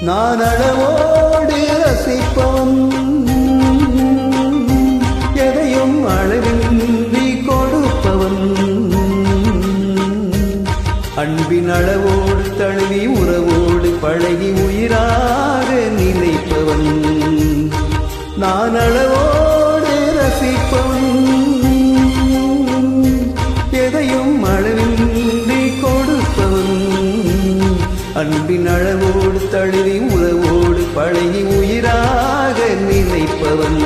நான் அளவோடு ரசிப்பவன், எதையும் அளவின்றி கொடுப்பவன், அன்பின் அளவோடு தழுவி உறவோடு பழகி உயிராக நினைப்பவன். நான் அளவோடு ரசிப்பவன், எதையும் அளவின்றி கொடுப்பவன், அன்பின் அளவோடு தழுவி உறவோடு பழகி உயிராக நினைப்பவன்.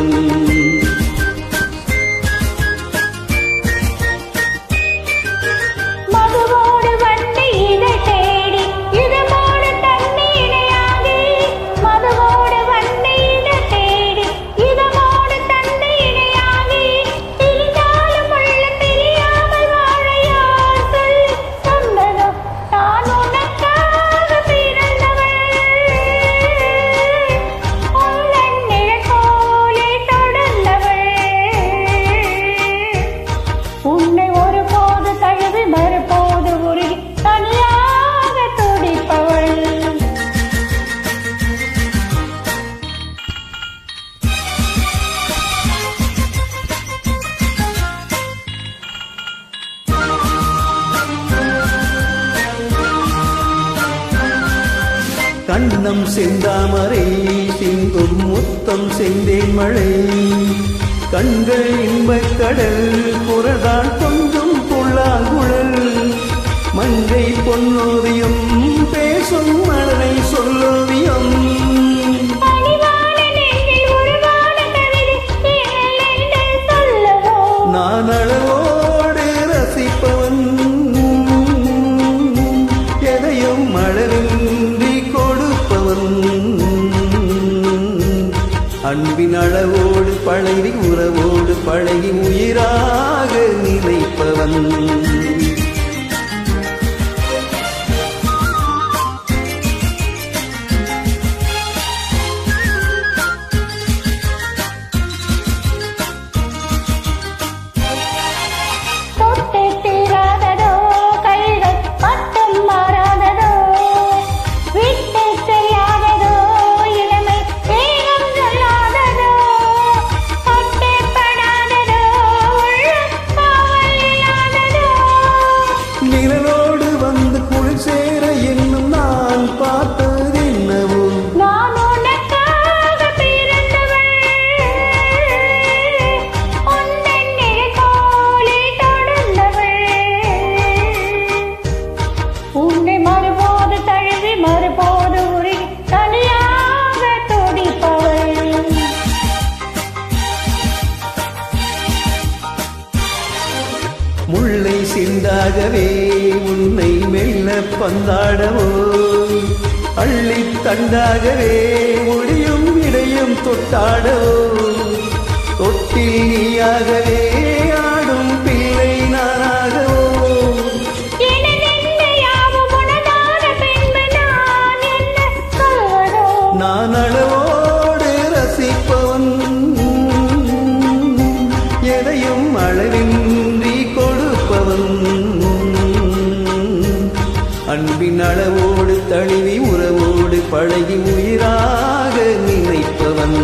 கண்ணம் செந்தாமரை சிந்தும் முத்தம் செந்தேன் மழை, கண்கள் இன்பக் கடல் குரல்தான் கொஞ்சம் புல்லாங்குழல், மங்கை பொன்னோவியம் பேசும் மலரை சொல்லோவியம். நான் அளவோடு ரசிப்பவன், எதையும் அளவின்றி கொடுப்பவன், அன்பின் அளவோடு பழகி உறவோடு பழகி உயிராக நினைப்பவன். நிழலோடு வந்து குளிர் சேர என்னும் நான் பார்த்தது என்னவோ, நான் உனக்காக பிறந்தவள், உந்தன் நிழலோடு தொடர்ந்தவள், உன்னை மறுபோது தழுவி மறுபோது உருகி தனியாக துடிப்பவள். முல்லை சிந்தாகவே உன்னை மெல்ல பந்தாடவோ, அள்ளித் தண்டாகவே ஒளியும் இடையும் தொட்டாடவோ, தொட்டில் நீயாகவே ஆடும் பிள்ளை நானாகவோ. நான் அளவோடு ரசிப்பவன், எதையும் அளவின்றி கொடுப்பவன், அன்பின் அளவோடு தழுவி உறவோடு பழகி உயிராக நினைப்பவன்.